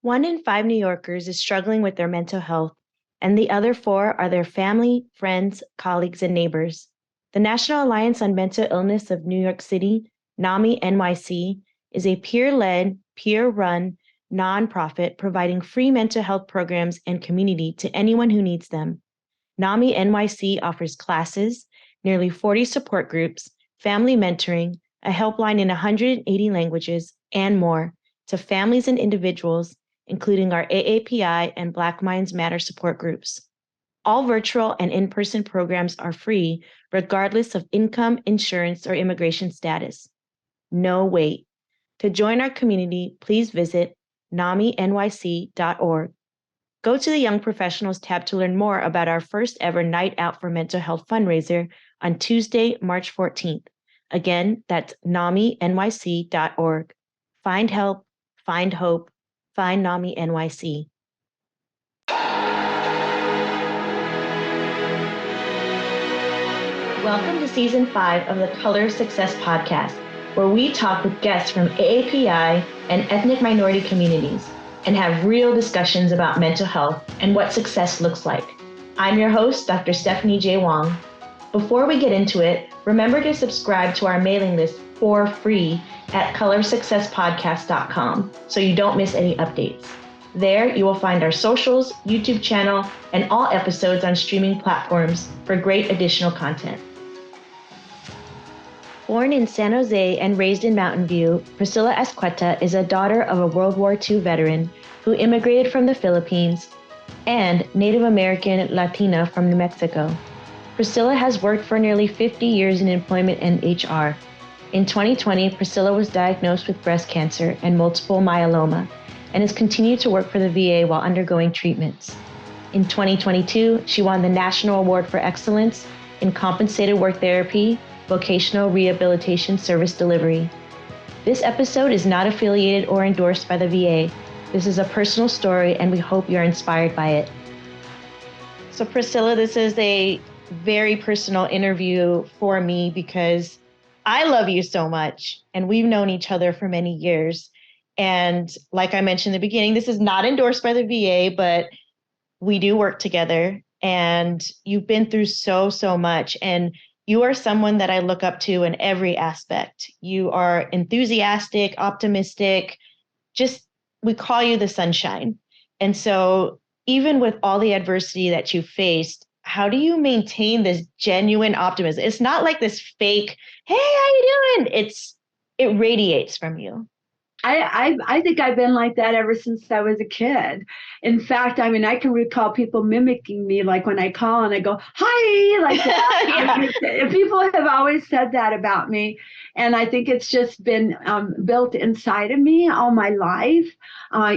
1 in 5 New Yorkers is struggling with their mental health, and the other 4 are their family, friends, colleagues, and neighbors. The National Alliance on Mental Illness of New York City, NAMI NYC, is a peer-led, peer-run nonprofit providing free mental health programs and community to anyone who needs them. NAMI NYC offers classes, nearly 40 support groups, family mentoring, a helpline in 180 languages, and more to families and individuals, including our AAPI and Black Minds Matter support groups. All virtual and in-person programs are free, regardless of income, insurance, or immigration status. No wait. To join our community, please visit naminyc.org. Go to the Young Professionals tab to learn more about our first ever Night Out for Mental Health fundraiser on Tuesday, March 14th. Again, that's naminyc.org. Find help, find hope, find NAMI NYC. Welcome to Season 5 of the Color Success Podcast, where we talk with guests from AAPI and ethnic minority communities and have real discussions about mental health and what success looks like. I'm your host, Dr. Stephanie J. Wong. Before we get into it, remember to subscribe to our mailing list for free at colorsuccesspodcast.com so you don't miss any updates. There, you will find our socials, YouTube channel, and all episodes on streaming platforms for great additional content. Born in San Jose and raised in Mountain View, Priscilla Azcueta is a daughter of a World War II veteran who immigrated from the Philippines and Native American Latina from New Mexico. Priscilla has worked for nearly 50 years in employment and HR. In 2020, Priscilla was diagnosed with breast cancer and multiple myeloma and has continued to work for the VA while undergoing treatments. In 2022, she won the National Award for Excellence in Compensated Work Therapy, Vocational Rehabilitation Service Delivery. This episode is not affiliated or endorsed by the VA. This is a personal story, and we hope you're inspired by it. So Priscilla, this is a very personal interview for me because I love you so much, and we've known each other for many years. And like I mentioned in the beginning, this is not endorsed by the VA, but we do work together, and you've been through so much. And you are someone that I look up to in every aspect. You are enthusiastic, optimistic, we call you the sunshine. And so even with all the adversity that you faced, how do you maintain this genuine optimism? It's not like this fake, hey, how you doing? It radiates from you. I think I've been like that ever since I was a kid. In fact, I mean, I can recall people mimicking me, like when I call and I go, hi, like that. Yeah. People have always said that about me. And I think it's just been built inside of me all my life,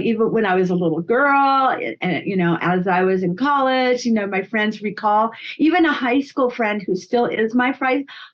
even when I was a little girl, and, as I was in college, my friends recall, even a high school friend who still is my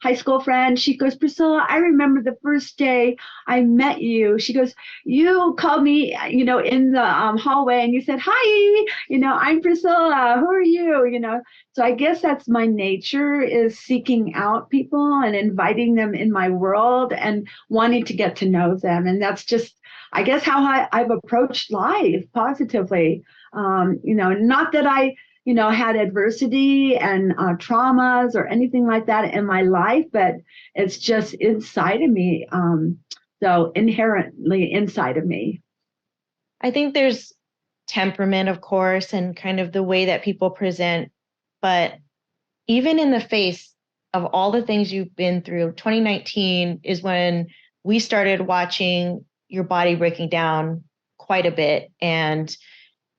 high school friend, she goes, Priscilla, I remember the first day I met you. She goes, you called me, in the hallway and you said, hi, I'm Priscilla. Who are you? So I guess that's my nature, is seeking out people and inviting them in my world and wanting to get to know them. And that's just, I guess, how I've approached life positively. Not that I, had adversity and traumas or anything like that in my life, but it's just inside of me. So inherently inside of me. I think there's temperament, of course, and kind of the way that people present. But even in the face of all the things you've been through, 2019 is when we started watching your body breaking down quite a bit. And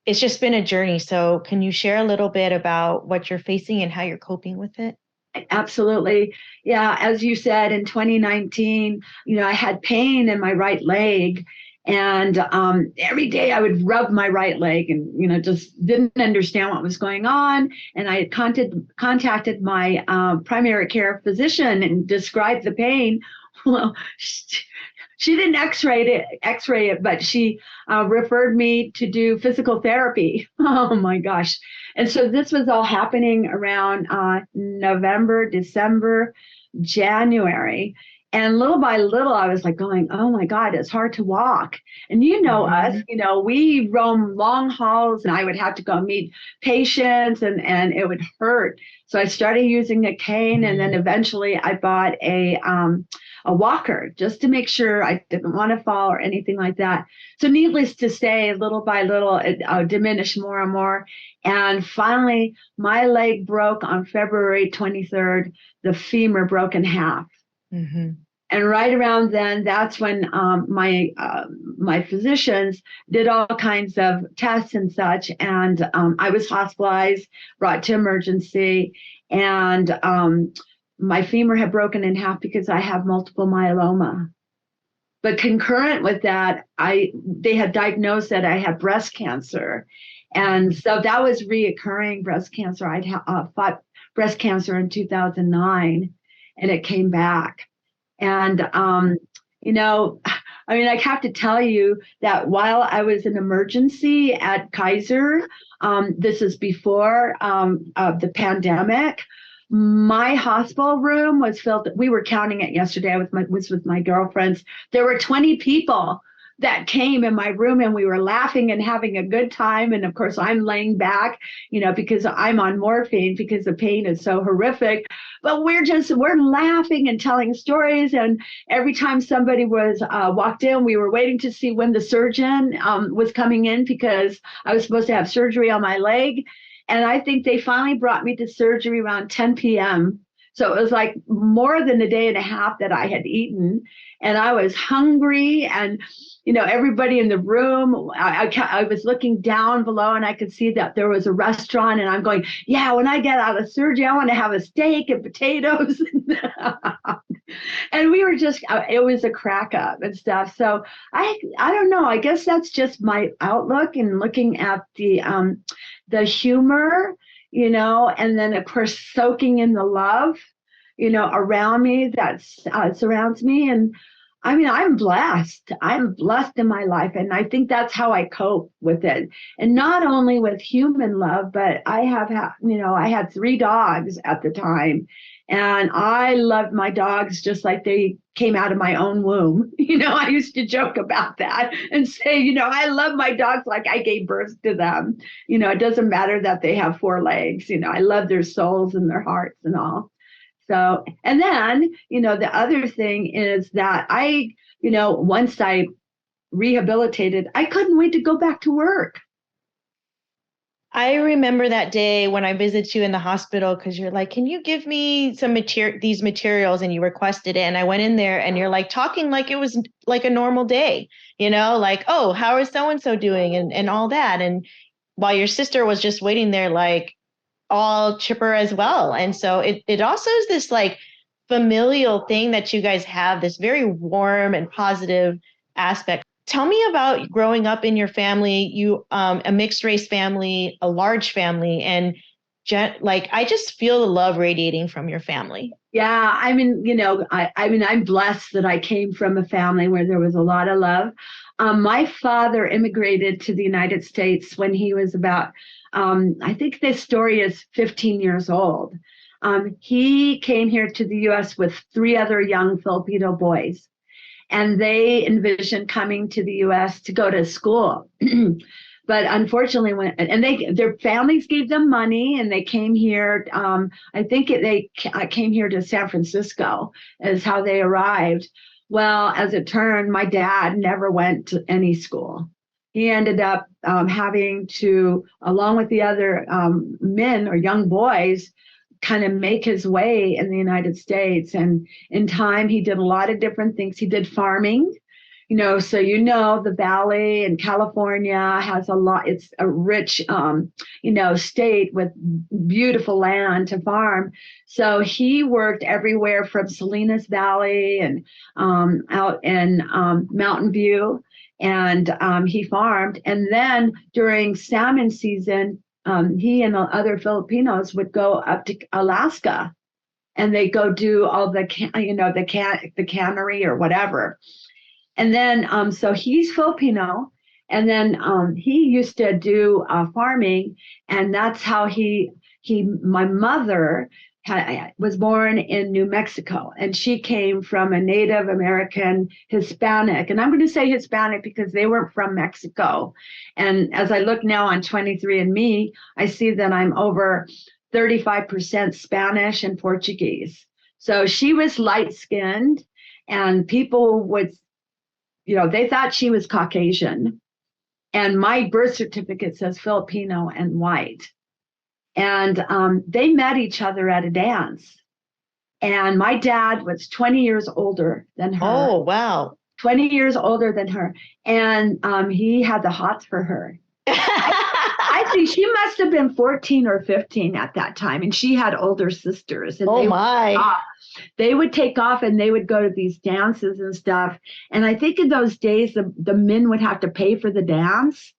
it's just been a journey. So can you share a little bit about what you're facing and how you're coping with it? Absolutely. Yeah. As you said, in 2019, I had pain in my right leg. And every day I would rub my right leg and, just didn't understand what was going on. And I had contacted my primary care physician and described the pain. Well, she didn't x-ray it, but she referred me to do physical therapy. Oh my gosh. And so this was all happening around November, December, January. And little by little, I was like going, oh my God, it's hard to walk. And you know us, we roam long hauls, and I would have to go meet patients, and it would hurt. So I started using a cane, and then eventually I bought a walker just to make sure I didn't want to fall or anything like that. So needless to say, little by little, it diminished more and more. And finally, my leg broke on February 23rd. The femur broke in half. And right around then, that's when my physicians did all kinds of tests and such. And I was hospitalized, brought to emergency, and my femur had broken in half because I have multiple myeloma. But concurrent with that, they had diagnosed that I had breast cancer. And so that was reoccurring breast cancer. I'd fought breast cancer in 2009, and it came back. And, I have to tell you that while I was in emergency at Kaiser, this is before the pandemic, my hospital room was filled. We were counting it yesterday. I was with my girlfriends. There were 20 people that came in my room, and we were laughing and having a good time. And of course, I'm laying back, because I'm on morphine because the pain is so horrific. But we're laughing and telling stories. And every time somebody was walked in, we were waiting to see when the surgeon was coming in, because I was supposed to have surgery on my leg. And I think they finally brought me to surgery around 10 p.m. So it was like more than a day and a half that I had eaten. And I was hungry, and everybody in the room, I was looking down below, and I could see that there was a restaurant, and I'm going, yeah, when I get out of surgery, I want to have a steak and potatoes. And we were it was a crack up and stuff. So I don't know, I guess that's just my outlook and looking at the humor, and then of course soaking in the love, around me that surrounds me. And I'm blessed. I'm blessed in my life. And I think that's how I cope with it. And not only with human love, but I had 3 dogs at the time. And I loved my dogs just like they came out of my own womb. I used to joke about that and say, I love my dogs like I gave birth to them. It doesn't matter that they have 4 legs. I love their souls and their hearts and all. So, and then, the other thing is that once I rehabilitated, I couldn't wait to go back to work. I remember that day when I visited you in the hospital, because you're like, can you give me these materials? And you requested it. And I went in there, and you're like talking like it was like a normal day, like, oh, how is so-and-so doing, and all that. And while your sister was just waiting there, like all chipper as well. And so it also is this like familial thing that you guys have, this very warm and positive aspect. Tell me about growing up in your family, a mixed race family, a large family, and I just feel the love radiating from your family. Yeah, I'm blessed that I came from a family where there was a lot of love. My father immigrated to the United States when he was about, I think this story is 15 years old. He came here to the U.S. with 3 other young Filipino boys, and they envisioned coming to the U.S. to go to school. But unfortunately, their families gave them money, and they came here. I think they came here to San Francisco is how they arrived. Well, as it turned, my dad never went to any school. He ended up having to, along with the other men or young boys, kind of make his way in the United States. And in time, he did a lot of different things. He did farming. So the Valley in California has a lot, it's a rich, state with beautiful land to farm. So he worked everywhere from Salinas Valley and out in Mountain View, and he farmed. And then during salmon season, he and other Filipinos would go up to Alaska, and they go do all the cannery or whatever. And then, so he's Filipino, and then he used to do farming, and that's how my mother was born in New Mexico, and she came from a Native American Hispanic. And I'm going to say Hispanic because they weren't from Mexico. And as I look now on 23andMe, I see that I'm over 35% Spanish and Portuguese. So she was light-skinned, and people would, they thought she was Caucasian. And my birth certificate says Filipino and white. And they met each other at a dance. And my dad was 20 years older than her. Oh, wow. 20 years older than her. And he had the hots for her. I think she must have been 14 or 15 at that time. And she had older sisters. And they would take off and they would go to these dances and stuff. And I think in those days, the men would have to pay for the dance.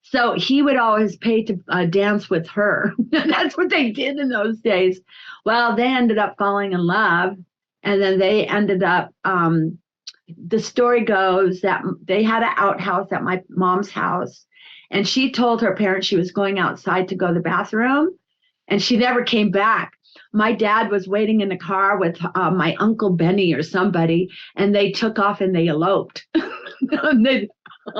So he would always pay to dance with her. That's what they did in those days. Well, they ended up falling in love. And then they ended up, the story goes that they had an outhouse at my mom's house. And she told her parents she was going outside to go to the bathroom. And she never came back. My dad was waiting in the car with my Uncle Benny or somebody. And they took off and they eloped.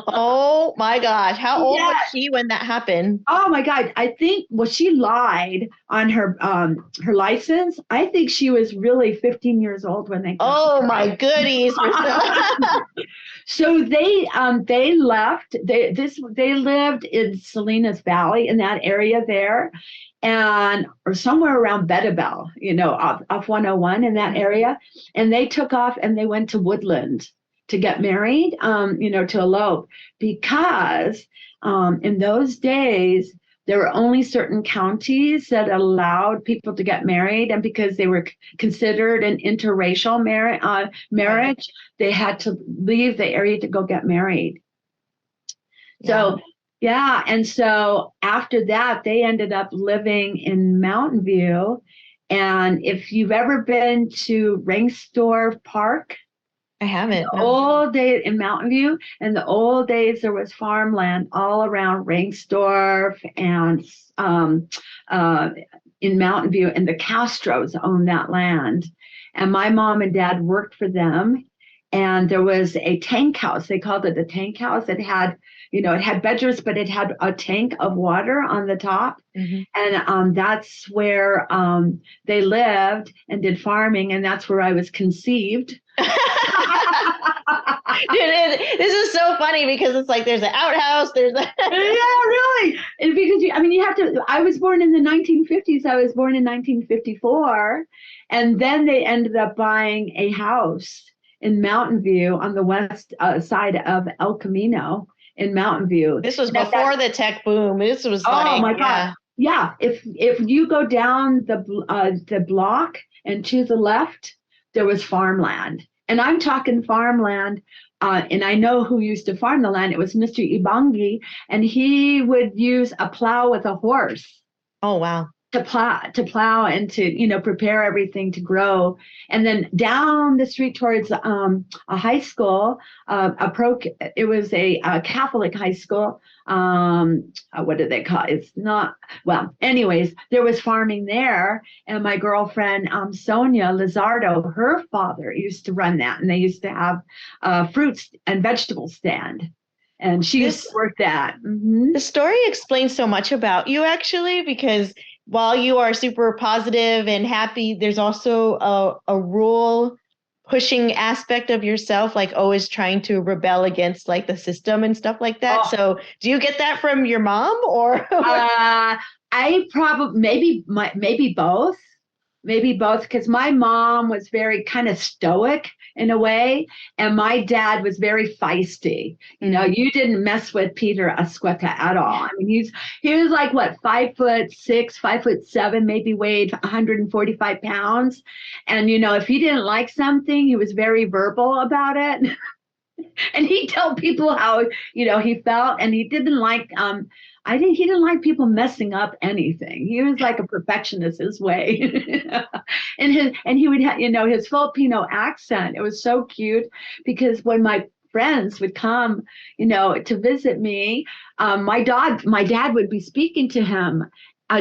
Oh my gosh. How old was she when that happened? Oh my God. I think, she lied on her license. I think she was really 15 years old when they Oh my goodies. So they left. They lived in Salinas Valley, in that area there, or somewhere around Bedabel, off 101 in that area. And they took off and they went to Woodland to get married, to elope, because in those days, there were only certain counties that allowed people to get married. And because they were considered an interracial marriage, they had to leave the area to go get married. Yeah. So, yeah. And so after that, they ended up living in Mountain View. And if you've ever been to Rengstorff Park, I haven't. Old days in Mountain View, in the old days, there was farmland all around Rengstorff and in Mountain View, and the Castros owned that land. And my mom and dad worked for them. And there was a tank house. They called it a tank house. It had, it had bedrooms, but it had a tank of water on the top. Mm-hmm. And that's where they lived and did farming. And that's where I was conceived. Dude, this is so funny because it's like there's an outhouse, there's a yeah, really. And because you have to. I was born in the 1950s. I was born in 1954, and then they ended up buying a house in Mountain View on the west side of El Camino in Mountain View. This was before the tech boom. This was my God. Yeah. If you go down the block and to the left, there was farmland. And I'm talking farmland, and I know who used to farm the land. It was Mr. Ibangi, and he would use a plow with a horse. Oh, wow. To plow and to, prepare everything to grow. And then down the street towards a high school, it was a Catholic high school. What do they call it? It's not, well, anyways, there was farming there. And my girlfriend, Sonia Lizardo, her father used to run that. And they used to have fruits and vegetable stand. And she used to work that. Mm-hmm. The story explains so much about you, actually, because while you are super positive and happy, there's also a rule pushing aspect of yourself, like always trying to rebel against like the system and stuff like that. Oh. So do you get that from your mom or? I probably, maybe both. Maybe both, because my mom was very kind of stoic in a way, and my dad was very feisty. You didn't mess with Peter Azcueta at all. I mean, he was like, what, 5'6", 5'7", maybe weighed 145 pounds. And, if he didn't like something, he was very verbal about it. And he'd tell people how, he felt, and he didn't like, I think he didn't like people messing up anything. He was like a perfectionist his way. and he would have, his Filipino accent. It was so cute because when my friends would come, to visit me, my dad would be speaking to him.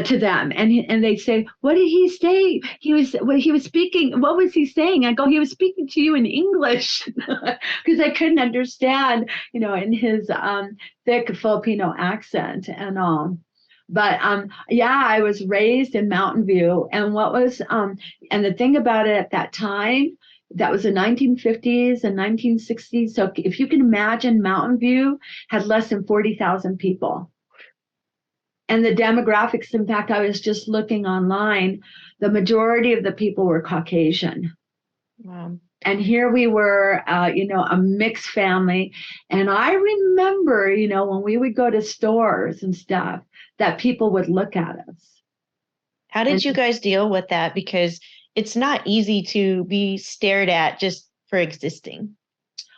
to them, and they'd say, "What did he say? He was speaking. What was he saying?" I go, "He was speaking to you in English," because I couldn't understand, in his thick Filipino accent and all. But yeah, I was raised in Mountain View, and and the thing about it at that time, that was the 1950s and 1960s. So if you can imagine, Mountain View had less than 40,000 people. And the demographics, in fact, I was just looking online, the majority of the people were Caucasian. Wow. And here we were, a mixed family. And I remember, when we would go to stores and stuff, that people would look at us. How did you guys deal with that? Because it's not easy to be stared at just for existing.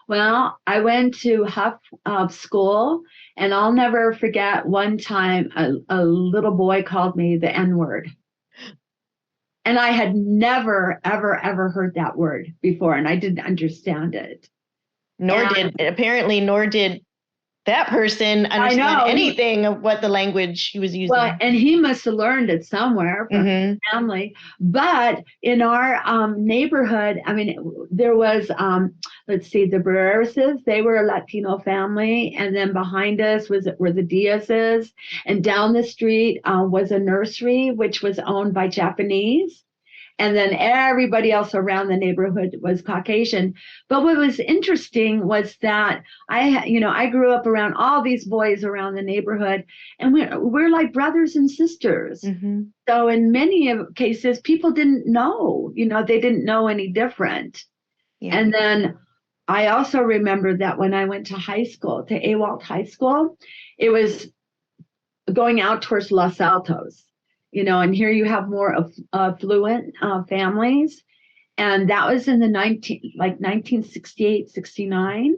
Well, I went to Huff school, and I'll never forget one time a little boy called me the N-word. And I had never, ever, ever heard that word before, and I didn't understand it. Nor did that person understand anything of what the language he was using. Well, and he must have learned it somewhere from his family. But in our neighborhood, I mean, there was, the Barreras, they were a Latino family. And then behind us were the Diazes. And down the street was a nursery, which was owned by Japanese. And then everybody else around the neighborhood was Caucasian. But what was interesting was that I grew up around all these boys around the neighborhood, and we're like brothers and sisters. Mm-hmm. So in many cases, people didn't know, they didn't know any different. Yeah. And then I also remember that when I went to high school, to Ewald High School, it was going out towards Los Altos. And here you have more affluent families. And that was in the 1968, 69.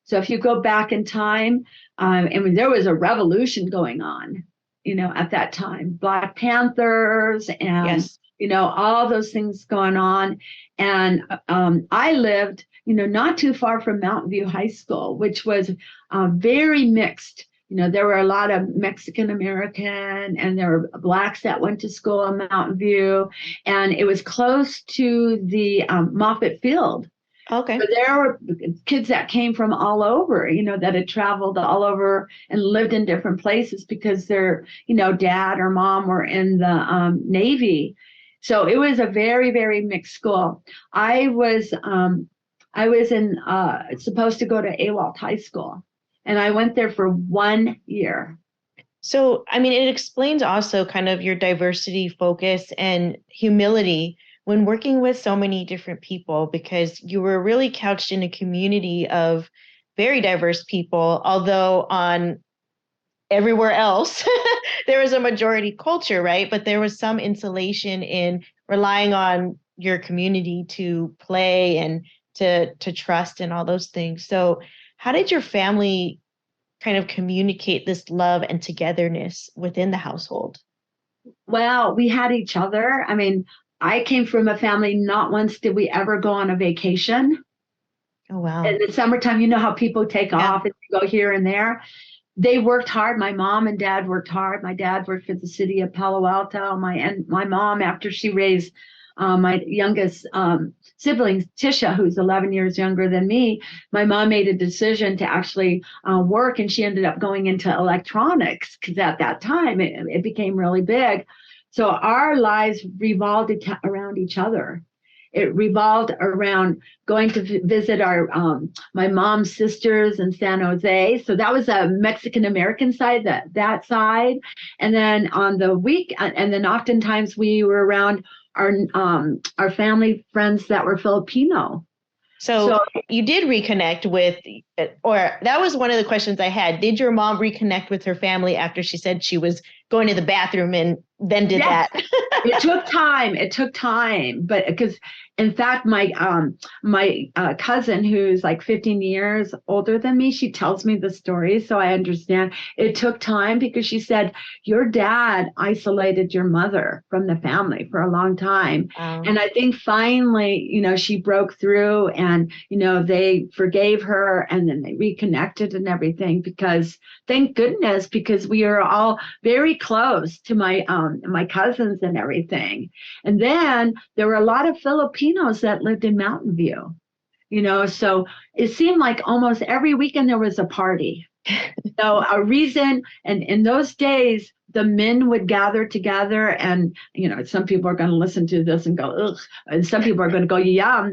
So if you go back in time, there was a revolution going on, at that time. Black Panthers and, yes, all those things going on. And I lived, not too far from Mountain View High School, which was very mixed. There were a lot of Mexican American, and there were Blacks that went to school in Mountain View, and it was close to the Moffett Field. Okay. So there were kids that came from all over, that had traveled all over and lived in different places because their, dad or mom were in the Navy. So it was a very, very mixed school. I was supposed to go to Ewald High School. And I went there for 1 year. So, I mean, it explains also kind of your diversity focus and humility when working with so many different people, because you were really couched in a community of very diverse people, although on everywhere else, there was a majority culture, right? But there was some insulation in relying on your community to play and to trust and all those things. So how did your family kind of communicate this love and togetherness within the household? Well, we had each other. I mean, I came from a family, not once did we ever go on a vacation. Oh, wow. In the summertime, you know how people take off and go here and there. They worked hard. My mom and dad worked hard. My dad worked for the city of Palo Alto. My mom, after she raised my youngest sibling, Tisha, who's 11 years younger than me, my mom made a decision to actually work, and she ended up going into electronics because at that time it became really big. So our lives revolved around each other. It revolved around going to visit my mom's sisters in San Jose. So that was a Mexican American side, that side. And then on the week, and then oftentimes we were around our family friends that were Filipino. So you did reconnect with, or that was one of the questions I had. Did your mom reconnect with her family after she said she was going to the bathroom and then did that? It took time, but because in fact, my cousin, who's like 15 years older than me, she tells me the story, so I understand. It took time because she said, your dad isolated your mother from the family for a long time. And I think finally, she broke through and, they forgave her and again and they reconnected and everything, because thank goodness, because we are all very close to my cousins and everything. And then there were a lot of Filipinos that lived in Mountain View, so it seemed like almost every weekend there was a party. So a reason, and in those days, the men would gather together, and some people are going to listen to this and go, ugh, and some people are going to go, yeah.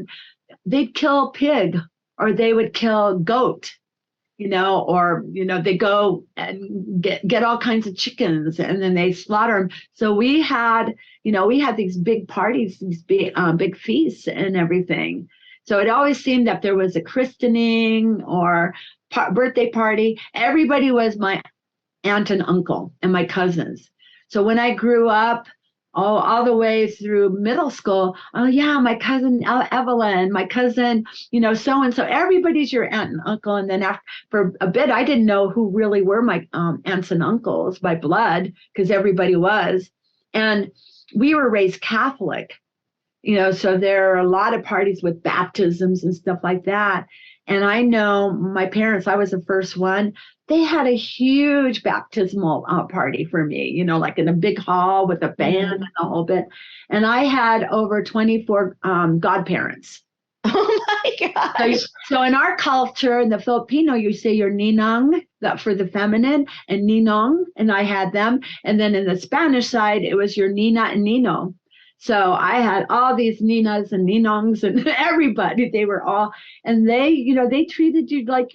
They'd kill pig, or they would kill goat, or they go and get all kinds of chickens, and then they slaughter them. So we had these big parties, these big feasts and everything. So it always seemed that there was a christening or birthday party. Everybody was my aunt and uncle and my cousins. So when I grew up, all the way through middle school, oh yeah, my cousin Evelyn, my cousin, so and so. Everybody's your aunt and uncle. And then for a bit, I didn't know who really were my aunts and uncles by blood, because everybody was. And we were raised Catholic. So there are a lot of parties with baptisms and stuff like that. And I know my parents, I was the first one, they had a huge baptismal party for me, like in a big hall with a band and the whole bit. And I had over 24 godparents. Oh my gosh. So in our culture, in the Filipino, you say your ninang, that for the feminine, and ninong, and I had them. And then in the Spanish side, it was your nina and nino. So I had all these ninas and ninongs and everybody. They were all, and they treated you like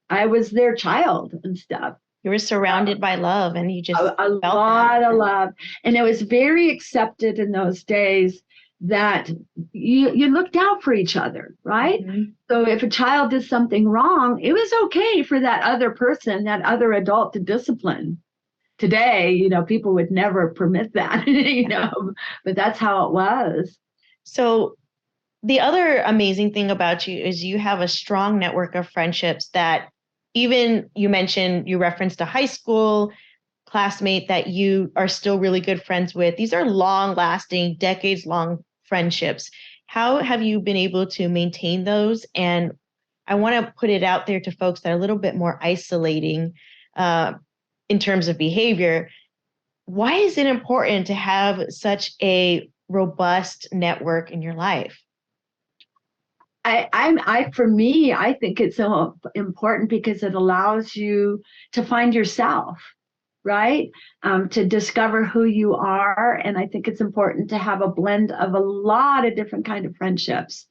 I was their child and stuff. You were surrounded by love, and you just a lot of love. And it was very accepted in those days that you looked out for each other, right? Mm-hmm. So if a child did something wrong, it was okay for that other person, that other adult, to discipline. Today, people would never permit that, but that's how it was. So the other amazing thing about you is you have a strong network of friendships that even you referenced a high school classmate that you are still really good friends with. These are long-lasting, decades-long friendships. How have you been able to maintain those? And I want to put it out there to folks that are a little bit more isolating in terms of behavior. Why is it important to have such a robust network in your life? For me, I think it's so important because it allows you to find yourself, right? To discover who you are. And I think it's important to have a blend of a lot of different kind of friendships.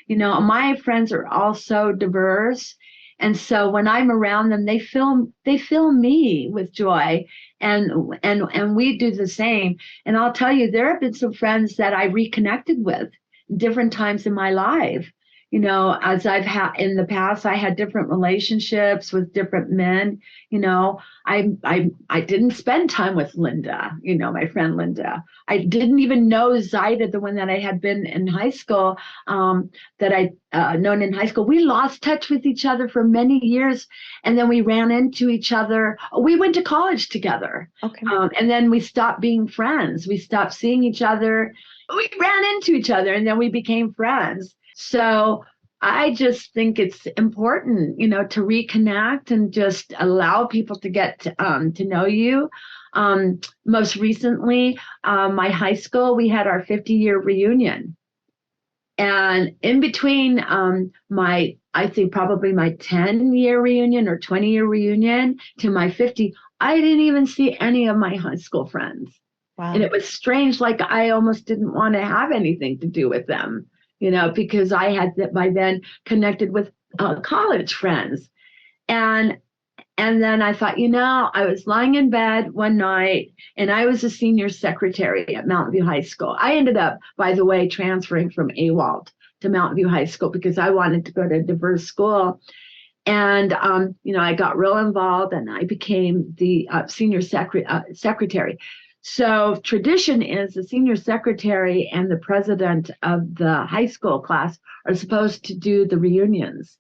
My friends are all so diverse. And so when I'm around them, they fill me with joy, and we do the same. And I'll tell you, there have been some friends that I reconnected with different times in my life. As I've had in the past, I had different relationships with different men. I didn't spend time with Linda, my friend Linda. I didn't even know Zaida, the one that I had been in high school, that I known in high school. We lost touch with each other for many years, and then we ran into each other. We went to college together, okay. And then we stopped being friends. We stopped seeing each other. We ran into each other, and then we became friends. So I just think it's important, to reconnect and just allow people to get to know you. Most recently, my high school, we had our 50-year reunion. And in between I think probably my 10-year reunion or 20-year reunion to my 50, I didn't even see any of my high school friends. Wow. And it was strange, like I almost didn't want to have anything to do with them. Because I had by then connected with college friends. And then I thought, I was lying in bed one night, and I was a senior secretary at Mountain View High School. I ended up, by the way, transferring from AWALD to Mountain View High School because I wanted to go to a diverse school. And, I got real involved, and I became the senior secretary. So tradition is the senior secretary and the president of the high school class are supposed to do the reunions.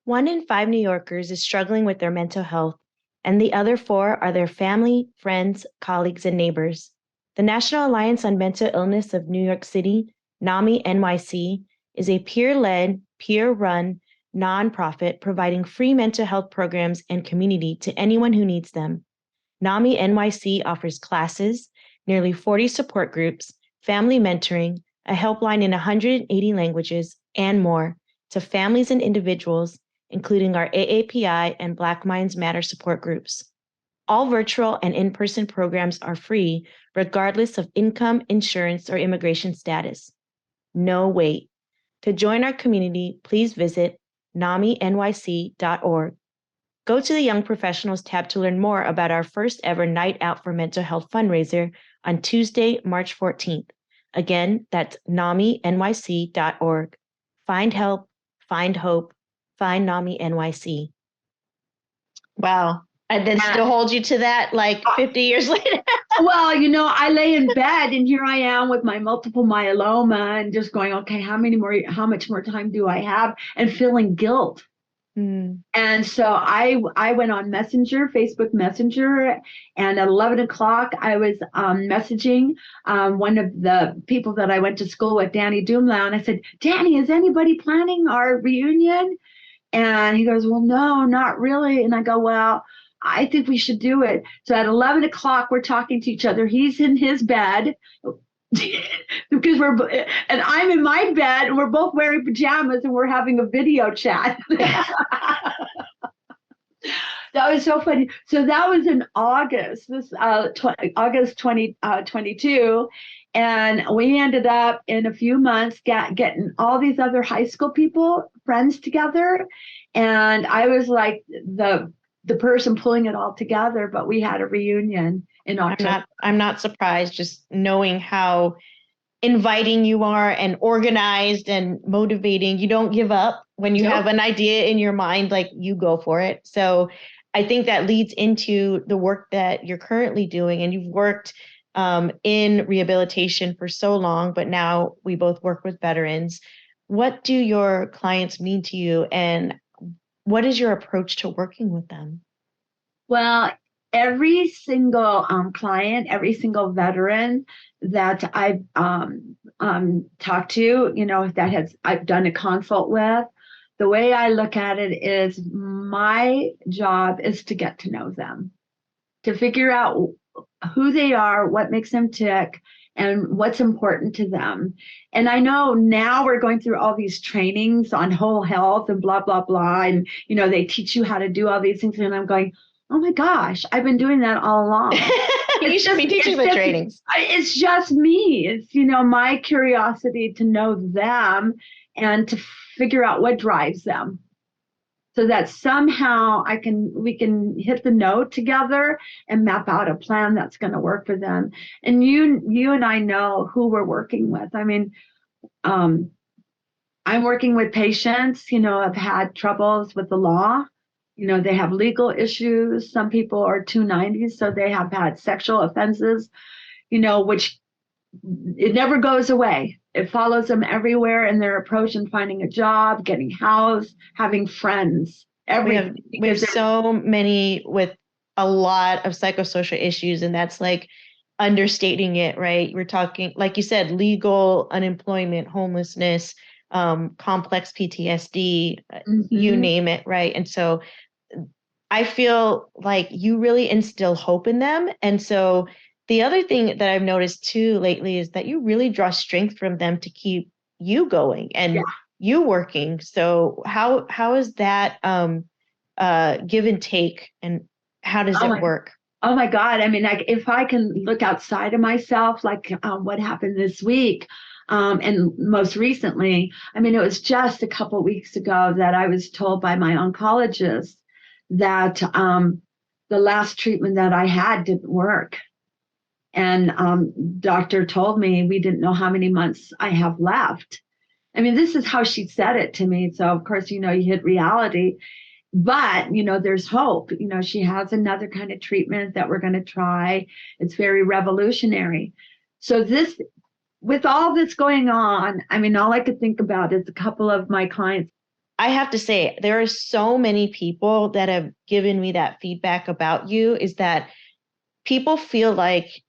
1 in 5 New Yorkers is struggling with their mental health, and the other 4 are their family, friends, colleagues, and neighbors. The National Alliance on Mental Illness of New York City, NAMI NYC, is a peer-led, peer-run nonprofit providing free mental health programs and community to anyone who needs them. NAMI NYC offers classes, nearly 40 support groups, family mentoring, a helpline in 180 languages, and more to families and individuals, including our AAPI and Black Minds Matter support groups. All virtual and in-person programs are free, regardless of income, insurance, or immigration status. No wait. To join our community, please visit naminyc.org. Go to the Young Professionals tab to learn more about our first ever Night Out for Mental Health fundraiser on Tuesday, March 14th. Again, that's naminyc.org. Find help, find hope, find NAMI NYC. Wow. And then still hold you to that like 50 years later. Well, I lay in bed and here I am with my multiple myeloma and just going, okay, how much more time do I have? And feeling guilt. And so I went on Messenger, Facebook Messenger, and at 11 o'clock I was messaging one of the people that I went to school with, Danny Doomlau, and I said, Danny, is anybody planning our reunion? And he goes, well, no, not really. And I go, well, I think we should do it. So at 11 o'clock, we're talking to each other. He's in his bed because and I'm in my bed and we're both wearing pajamas and we're having a video chat. That was so funny. So that was in August, August 2022. And we ended up in a few months getting all these other high school people, friends together. And I was like the person pulling it all together, but we had a reunion in October. I'm not surprised, just knowing how inviting you are and organized and motivating. You don't give up when you have an idea in your mind, like you go for it. So I think that leads into the work that you're currently doing, and you've worked in rehabilitation for so long, but now we both work with veterans. What do your clients mean to you, and what is your approach to working with them? Well, every single client, every single veteran that I've talked to, I've done a consult with, the way I look at it is my job is to get to know them, to figure out who they are, what makes them tick, and what's important to them. And I know now we're going through all these trainings on whole health and blah, blah, blah. And, they teach you how to do all these things. And I'm going, oh my gosh, I've been doing that all along. You should be teaching the trainings. It's just me. It's, my curiosity to know them and to figure out what drives them, so that somehow we can hit the note together and map out a plan that's going to work for them. And you and I know who we're working with. I mean, I'm working with patients, have had troubles with the law. They have legal issues. Some people are 290s, so they have had sexual offenses, which it never goes away. It follows them everywhere in their approach in finding a job, getting housed, having friends. Everything. We have so many with a lot of psychosocial issues, and that's like understating it, right? We're talking, like you said, legal, unemployment, homelessness, complex PTSD, you name it, right? And so I feel like you really instill hope in them. And so the other thing that I've noticed too lately is that you really draw strength from them to keep you going and you working. So how is that give and take, and how does it work? Oh my God. I mean, like if I can look outside of myself, like what happened this week, and most recently, I mean, it was just a couple of weeks ago that I was told by my oncologist that the last treatment that I had didn't work. And doctor told me we didn't know how many months I have left. I mean, this is how she said it to me. So of course, you hit reality, but there's hope. She has another kind of treatment that we're going to try. It's very revolutionary. So with all this going on, I mean, all I could think about is a couple of my clients. I have to say, there are so many people that have given me that feedback about you, is that people feel like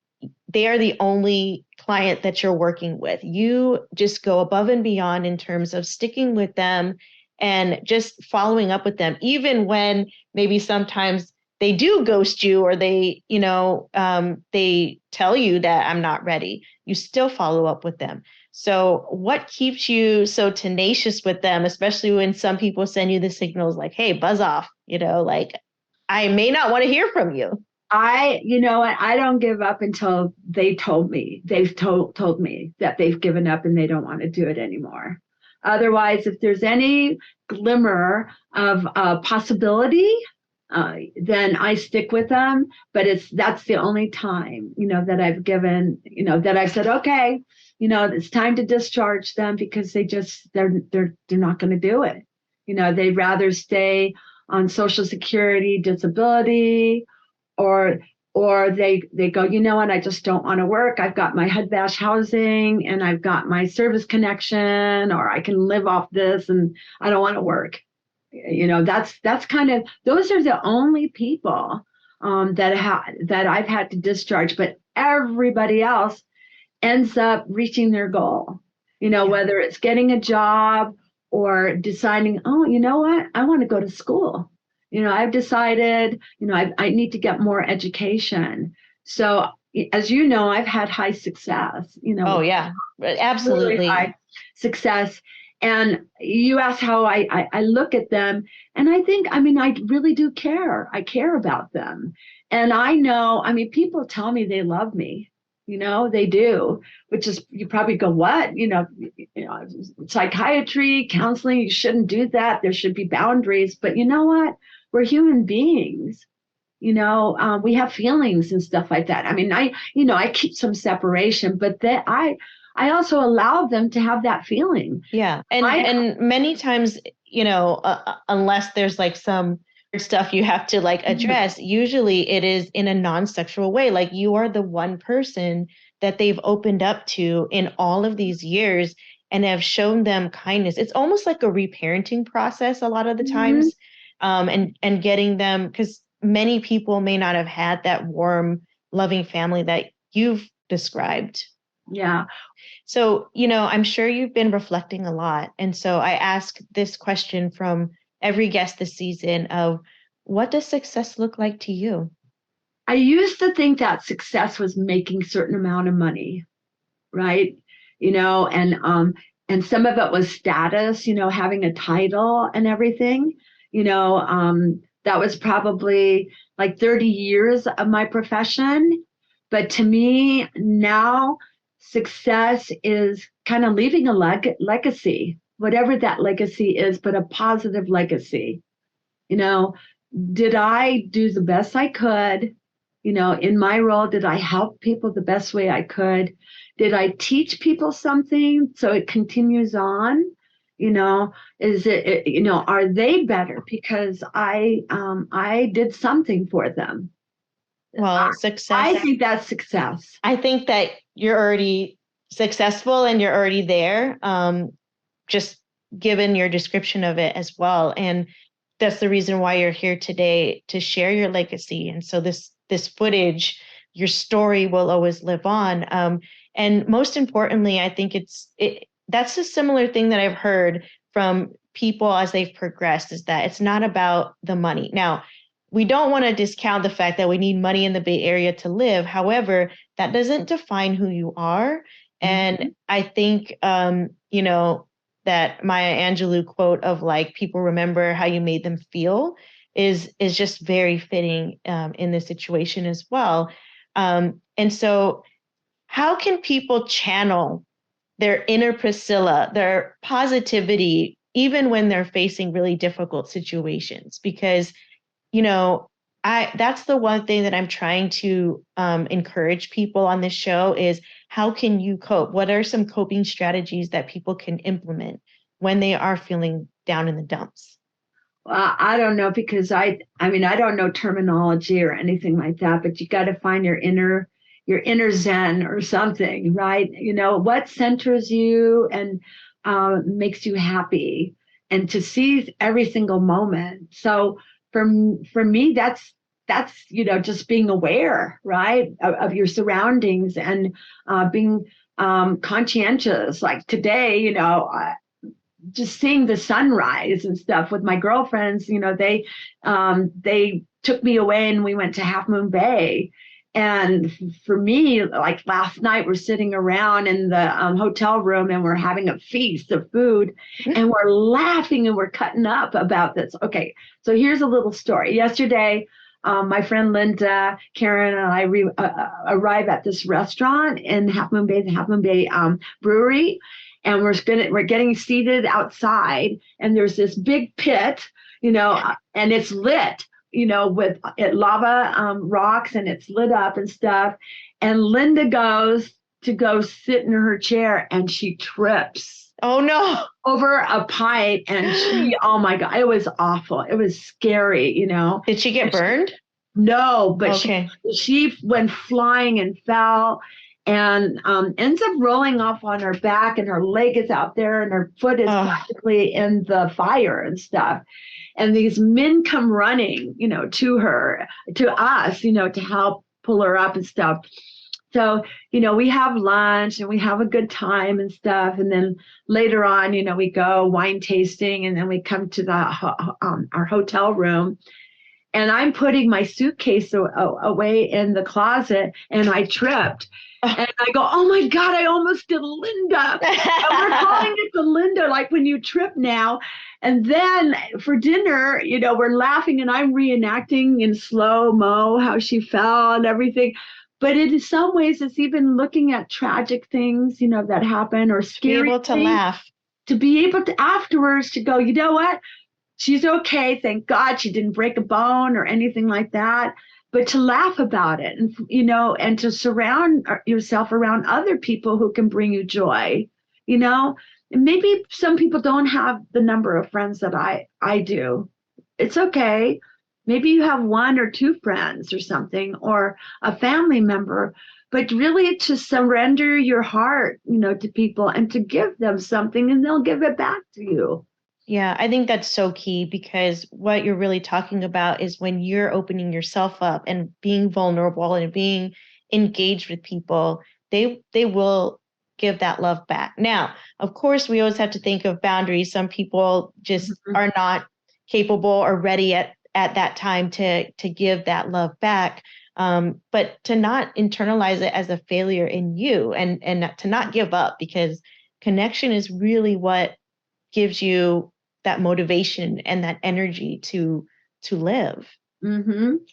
they are the only client that you're working with. You just go above and beyond in terms of sticking with them and just following up with them, even when maybe sometimes they do ghost you or they, they tell you that I'm not ready. You still follow up with them. So what keeps you so tenacious with them, especially when some people send you the signals like, hey, buzz off, like I may not want to hear from you. I don't give up until they told me. They've told me that they've given up and they don't want to do it anymore. Otherwise, if there's any glimmer of possibility, then I stick with them. But that's the only time, that I've given, that I've said, okay, it's time to discharge them because they're not going to do it. They'd rather stay on Social Security, disability, or they go, and I just don't want to work. I've got my HUD VASH housing and I've got my service connection, or I can live off this and I don't want to work. That's kind of, those are the only people that I've had to discharge, but everybody else ends up reaching their goal, whether it's getting a job or deciding, oh, you know what, I want to go to school. I've decided, I need to get more education. So as you know, I've had high success, Oh, yeah, absolutely. Really high success. And you ask how I look at them. And I think, I really do care. I care about them. And I know, people tell me they love me. They do, which is, you probably go, what? Psychiatry, counseling, you shouldn't do that. There should be boundaries. But you know what? We're human beings. We have feelings and stuff like that. I keep some separation, but I also allow them to have that feeling. Yeah. And many times, unless there's like some stuff you have to like address, usually it is in a non-sexual way. Like you are the one person that they've opened up to in all of these years and have shown them kindness. It's almost like a reparenting process a lot of the times. And getting them, because many people may not have had that warm, loving family that you've described. Yeah. So, I'm sure you've been reflecting a lot. And so I ask this question from every guest this season of, what does success look like to you? I used to think that success was making a certain amount of money, right? And some of it was status, having a title and everything. That was probably like 30 years of my profession. But to me now, success is kind of leaving a legacy, whatever that legacy is, but a positive legacy. Did I do the best I could? In my role, did I help people the best way I could? Did I teach people something so it continues on? Is it, are they better because I did something for them? Well, success. I think that's success. I think that you're already successful and you're already there, just given your description of it as well. And that's the reason why you're here today, to share your legacy. And so this footage, your story will always live on. And most importantly, I think that's a similar thing that I've heard from people as they've progressed, is that it's not about the money. Now, we don't want to discount the fact that we need money in the Bay Area to live. However, that doesn't define who you are. And I think, that Maya Angelou quote of like, people remember how you made them feel is just very fitting in this situation as well. And so how can people channel their inner Priscilla, their positivity, even when they're facing really difficult situations? Because, that's the one thing that I'm trying to encourage people on this show is, how can you cope? What are some coping strategies that people can implement when they are feeling down in the dumps? Well, I don't know, because I don't know terminology or anything like that, but you got to find your inner Zen or something, right? What centers you and makes you happy, and to seize every single moment. So for me, that's that's, just being aware, right, of your surroundings and being conscientious. Like today, just seeing the sunrise and stuff with my girlfriends, they took me away and we went to Half Moon Bay. And for me, like last night, we're sitting around in the hotel room and we're having a feast of food and we're laughing and we're cutting up about this. Okay, so here's a little story. Yesterday, my friend Linda, Karen, and I arrive at this restaurant in Half Moon Bay, the Half Moon Bay Brewery, and we're getting seated outside, and there's this big pit, and it's lit, with lava rocks, and it's lit up and stuff. And Linda goes to go sit in her chair, and she trips. Oh no! Over a pipe, and oh my God, it was awful. It was scary, Did she get burned? No, but she went flying and fell and ends up rolling off on her back, and her leg is out there and her foot is practically in the fire and stuff. And these men come running, to us, to help pull her up and stuff. So, we have lunch and we have a good time and stuff. And then later on, we go wine tasting, and then we come to our hotel room. And I'm putting my suitcase away in the closet, and I tripped. And I go, oh my God, I almost did Linda. And we're calling it the Linda, like when you trip now. And then for dinner, we're laughing, and I'm reenacting in slow-mo how she fell and everything. But in some ways, it's even looking at tragic things, that happen, or scary things. To be able to laugh. To be able to afterwards to go, you know what? She's okay. Thank God she didn't break a bone or anything like that. But to laugh about it and, and to surround yourself around other people who can bring you joy, And maybe some people don't have the number of friends that I do. It's okay. Maybe you have one or two friends or something, or a family member, but really to surrender your heart, to people and to give them something, and they'll give it back to you. Yeah, I think that's so key, because what you're really talking about is when you're opening yourself up and being vulnerable and being engaged with people, they will give that love back. Now, of course, we always have to think of boundaries. Some people just are not capable or ready at that time to give that love back. But to not internalize it as a failure in you, and to not give up, because connection is really what gives you that motivation and that energy to live.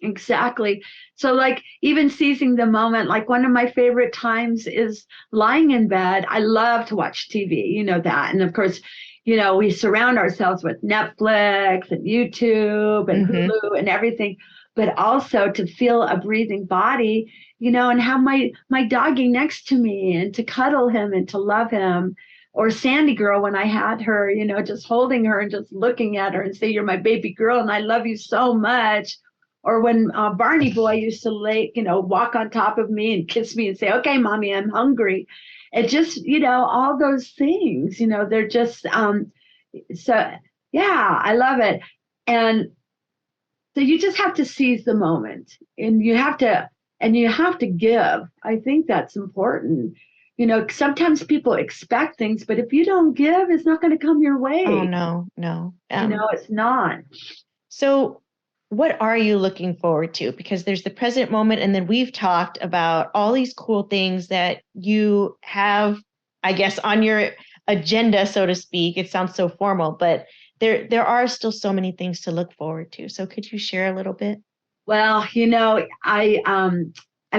Exactly. So like even seizing the moment, like one of my favorite times is lying in bed. I love to watch TV, that. And of course, we surround ourselves with Netflix and YouTube and Hulu and everything, but also to feel a breathing body, and have my doggy next to me, and to cuddle him and to love him. Or Sandy girl, when I had her, just holding her and just looking at her and say, you're my baby girl and I love you so much. Or when Barney boy used to walk on top of me and kiss me and say, okay, mommy, I'm hungry. It just, all those things, they're just, so yeah, I love it. And so you just have to seize the moment, and you have to give. I think that's important. Sometimes people expect things, but if you don't give, it's not going to come your way. Oh, no. It's not. So what are you looking forward to? Because there's the present moment, and then we've talked about all these cool things that you have, I guess, on your agenda, so to speak. It sounds so formal, but there are still so many things to look forward to. So could you share a little bit? Well, I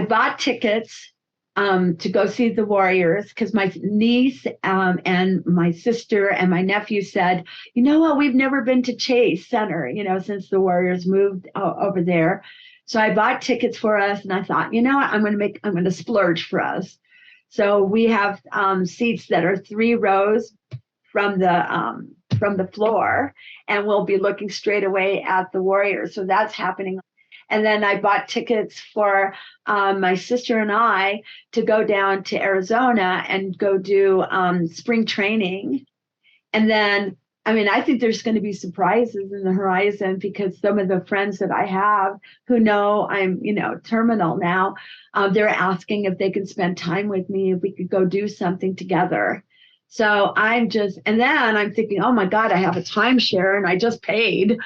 bought tickets to go see the Warriors, because my niece and my sister and my nephew said, you know what, we've never been to Chase Center, since the Warriors moved over there. So I bought tickets for us, and I thought, what, I'm going to splurge for us. So we have seats that are 3 rows from the floor, and we'll be looking straight away at the Warriors. So that's happening. And then I bought tickets for my sister and I to go down to Arizona and go do spring training. And then I mean, I think there's going to be surprises in the horizon because some of the friends that I have who know I'm, terminal now, they're asking if they can spend time with me, if we could go do something together. So and then I'm thinking, oh my God, I have a timeshare and I just paid,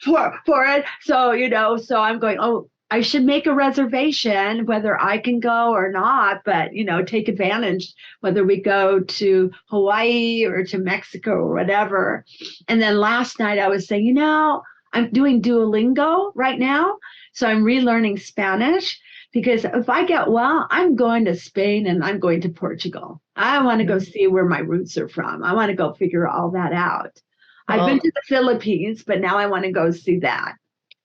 for it. So, so I'm going, oh, I should make a reservation, whether I can go or not, but, take advantage, whether we go to Hawaii or to Mexico or whatever. And then last night I was saying, I'm doing Duolingo right now. So I'm relearning Spanish because if I get well, I'm going to Spain and I'm going to Portugal. I want to go see where my roots are from. I want to go figure all that out. I've been to the Philippines, but now I want to go see that.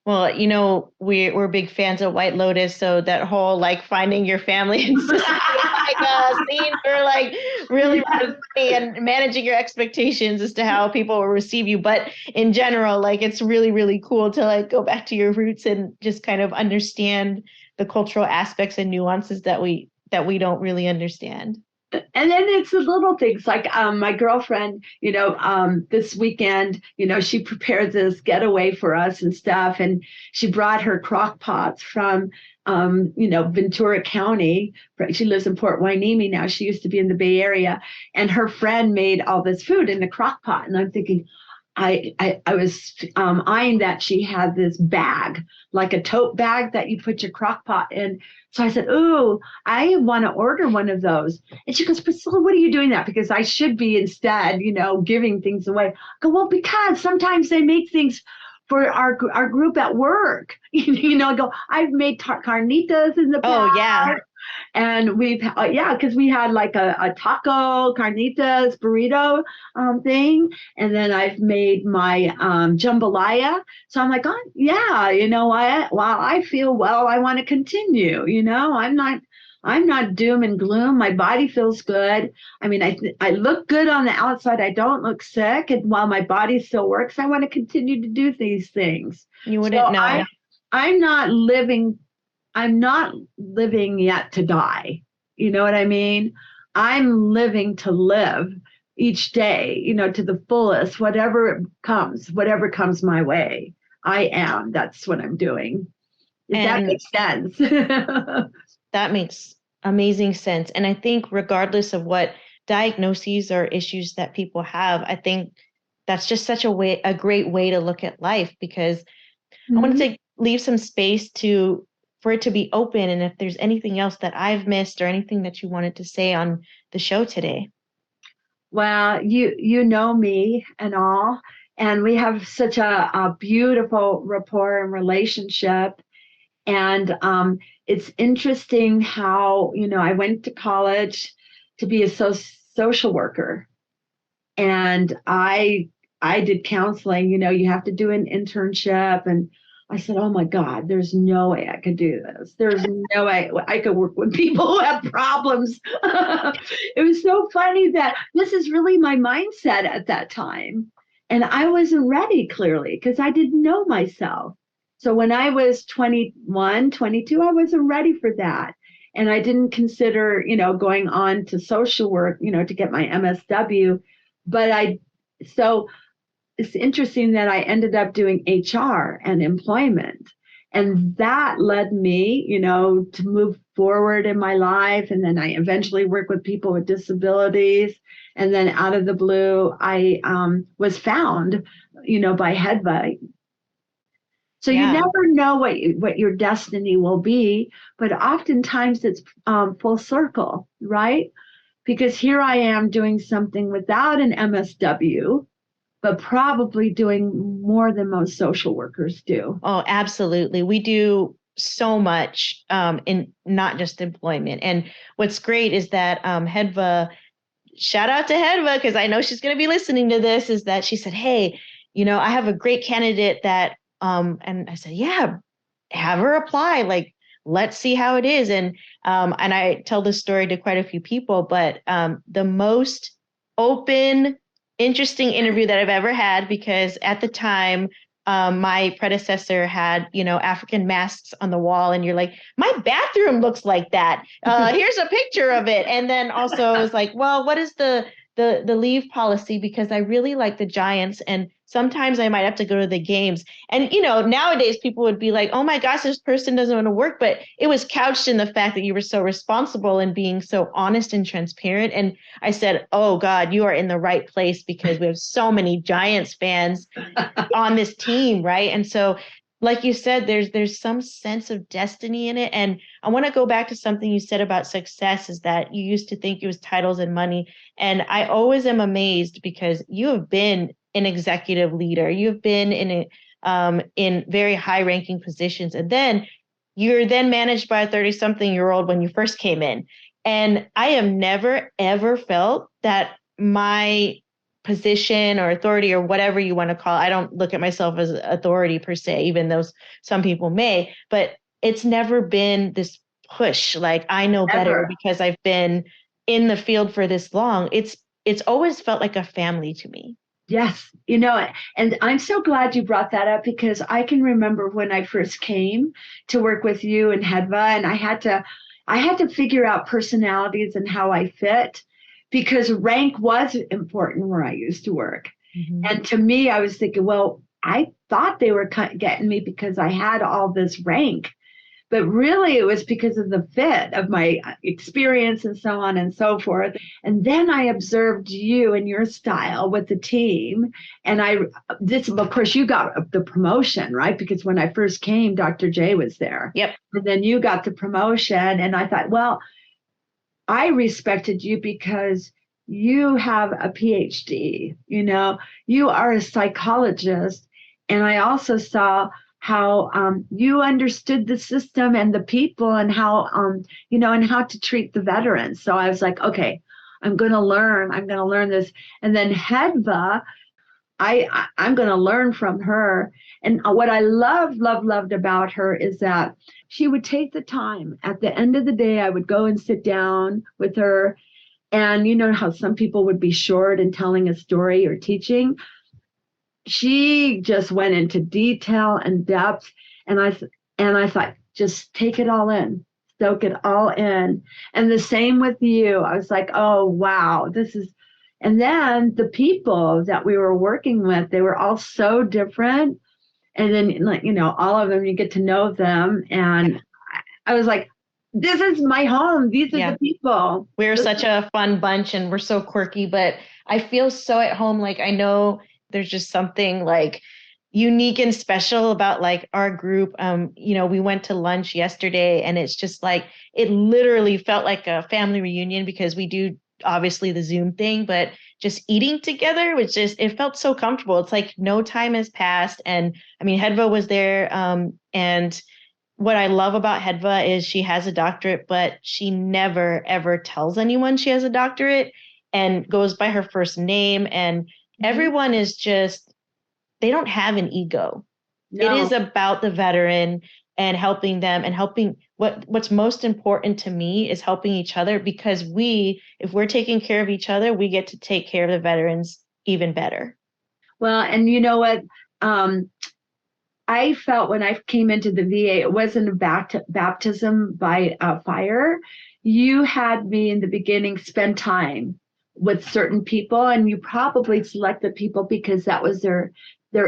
Well, we're big fans of White Lotus, so that whole like finding your family and like scenes are like really funny, and managing your expectations as to how people will receive you. But in general, like it's really, really cool to like go back to your roots and just kind of understand the cultural aspects and nuances that we don't really understand. And then it's the little things like my girlfriend, this weekend, she prepared this getaway for us and stuff. And she brought her crock pots from, Ventura County. She lives in Port Hueneme now. She used to be in the Bay Area. And her friend made all this food in the crock pot. And I'm thinking, I was eyeing that she had this bag, like a tote bag that you put your crock pot in. So I said, "Ooh, I want to order one of those." And she goes, "Priscilla, what are you doing that? Because I should be instead, giving things away." I go, "Well, because sometimes they make things for our group at work." I go, "I've made carnitas in the past." Oh, yeah. And because we had like a taco, carnitas, burrito thing. And then I've made my jambalaya. So I'm like, oh, yeah, while I feel well, I want to continue. I'm not doom and gloom. My body feels good. I mean, I look good on the outside. I don't look sick. And while my body still works, I want to continue to do these things. You wouldn't know. I'm not living yet to die. You know what I mean? I'm living to live each day, to the fullest, whatever comes my way. I am. That's what I'm doing. That makes sense. That makes amazing sense. And I think regardless of what diagnoses or issues that people have, I think that's just such a great way to look at life, because I want to leave some space for it to be open. And if there's anything else that I've missed or anything that you wanted to say on the show today. Well, you know me and all, and we have such a beautiful rapport and relationship. And it's interesting how, I went to college to be a social worker. And I did counseling, you have to do an internship. And I said, oh my God, there's no way I could do this. There's no way I could work with people who have problems. It was so funny that this is really my mindset at that time. And I wasn't ready, clearly, because I didn't know myself. So when I was 21, 22, I wasn't ready for that. And I didn't consider, going on to social work, to get my MSW. So it's interesting that I ended up doing HR and employment. And that led me, to move forward in my life. And then I eventually worked with people with disabilities. And then out of the blue, I was found, by HEDVA. So you never know what your destiny will be, but oftentimes it's full circle, right? Because here I am doing something without an MSW, but probably doing more than most social workers do. Oh, absolutely. We do so much in not just employment. And what's great is that HEDVA, shout out to HEDVA, because I know she's going to be listening to this, is that she said, hey, I have a great candidate that, and I said, yeah, have her apply. Like, let's see how it is. And I tell this story to quite a few people, but the most open, interesting interview that I've ever had, because at the time, my predecessor had, African masks on the wall, and you're like, my bathroom looks like that. Here's a picture of it. And then also it was like, well, what is the the leave policy because I really like the Giants, and sometimes I might have to go to the games. And nowadays people would be like, "Oh my gosh, this person doesn't want to work," but it was couched in the fact that you were so responsible and being so honest and transparent. And I said, "Oh God, you are in the right place because we have so many Giants fans on this team, right?" And so, like you said, there's some sense of destiny in it. And I want to go back to something you said about success, is that you used to think it was titles and money. And I always am amazed because you have been an executive leader. You've been in very high ranking positions. And then you're then managed by a 30-something-year-old when you first came in. And I have never, ever felt that my position or authority or whatever you want to call it. I don't look at myself as authority per se, even though some people may, but it's never been this push. Like I know better because I've been in the field for this long. It's always felt like a family to me. Yes, and I'm so glad you brought that up because I can remember when I first came to work with you and Hedva, and I had to figure out personalities and how I fit, because rank was important where I used to work. Mm-hmm. And to me, I was thinking, well, I thought they were getting me because I had all this rank, but really it was because of the fit of my experience and so on and so forth. And then I observed you and your style with the team. And of course, you got the promotion, right? Because when I first came, Dr. J was there. Yep. And then you got the promotion. And I thought, well, I respected you because you have a PhD, you are a psychologist. And I also saw how you understood the system and the people and how, and how to treat the veterans. So I was like, okay, I'm going to learn this. And then Hedva, I'm going to learn from her. And what I loved about her is that she would take the time. At the end of the day, I would go and sit down with her. And you know how some people would be short in telling a story or teaching. She just went into detail and depth. And I thought, just take it all in, soak it all in. And the same with you. I was like, oh, wow, this is. And then the people that we were working with, they were all so different. And then, all of them, you get to know them. And I was like, this is my home. These are the people. We're such a fun bunch and we're so quirky, but I feel so at home. Like, I know there's just something like unique and special about like our group. We went to lunch yesterday and it's just like, it literally felt like a family reunion because we do obviously the Zoom thing, but just eating together was it felt so comfortable. It's like no time has passed. And I mean, Hedva was there. And what I love about Hedva is she has a doctorate, but she never, ever tells anyone she has a doctorate and goes by her first name. And everyone is they don't have an ego. No. It is about the veteran and helping them and helping. What's most important to me is helping each other, because if we're taking care of each other, we get to take care of the veterans even better. Well, and you know what? I felt when I came into the VA, it wasn't a baptism by fire. You had me in the beginning spend time with certain people, and you probably selected people because that was their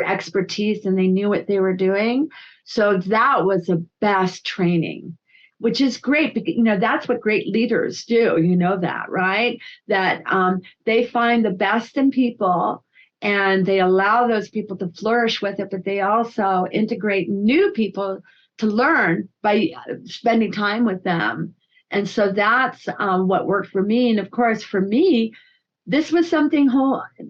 expertise and they knew what they were doing. So that was the best training, which is great because, that's what great leaders do. You know that, right? That they find the best in people and they allow those people to flourish with it, but they also integrate new people to learn by spending time with them. And so that's what worked for me. And of course, for me, this was something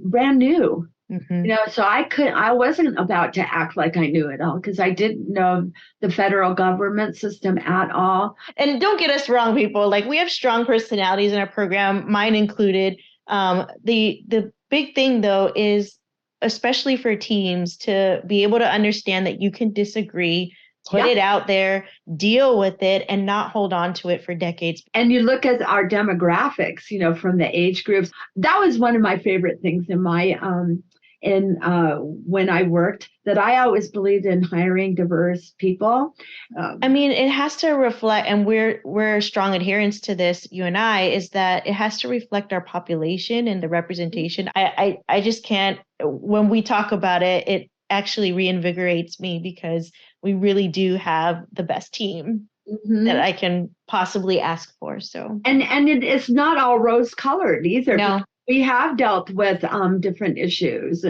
brand new. Mm-hmm. So I wasn't about to act like I knew it all because I didn't know the federal government system at all. And don't get us wrong, people. Like, we have strong personalities in our program, mine included. The big thing, though, is especially for teams to be able to understand that you can disagree, put it out there, deal with it, and not hold on to it for decades. And you look at our demographics, from the age groups. That was one of my favorite things in my in when I worked, that I always believed in hiring diverse people. I mean, it has to reflect, and we're strong adherents to this, you and I, is that it has to reflect our population and the representation. I just can't, when we talk about it, it actually reinvigorates me because we really do have the best team that I can possibly ask for. So and it is not all rose colored either. no. We have dealt with different issues.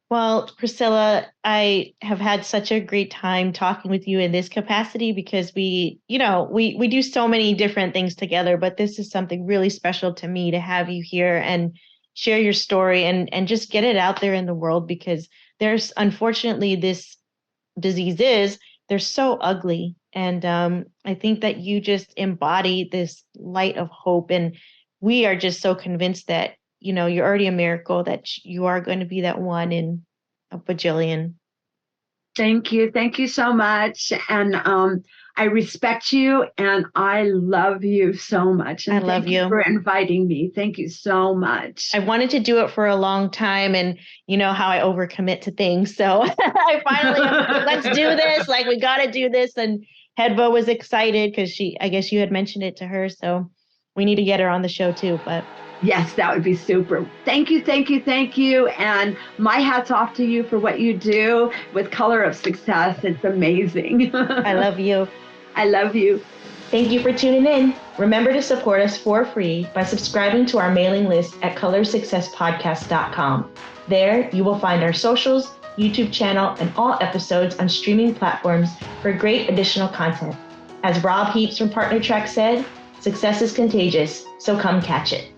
Well, Priscilla, I have had such a great time talking with you in this capacity because we do so many different things together, but this is something really special to me to have you here and share your story and just get it out there in the world, because there's unfortunately they're so ugly. And I think that you just embody this light of hope. And we are just so convinced that, you're already a miracle, that you are going to be that one in a bajillion. Thank you. Thank you so much. And I respect you and I love you so much. And I love thank you for inviting me. Thank you so much. I wanted to do it for a long time, and you know how I overcommit to things. So I finally, let's do this. Like, we got to do this. And Hedva was excited because I guess you had mentioned it to her. So we need to get her on the show too. But yes, that would be super. Thank you, thank you, thank you. And my hat's off to you for what you do with Color of Success. It's amazing. I love you. I love you. Thank you for tuning in. Remember to support us for free by subscribing to our mailing list at colorsuccesspodcast.com. There, you will find our socials, YouTube channel, and all episodes on streaming platforms for great additional content. As Rob Heaps from Partner Track said, success is contagious, so come catch it.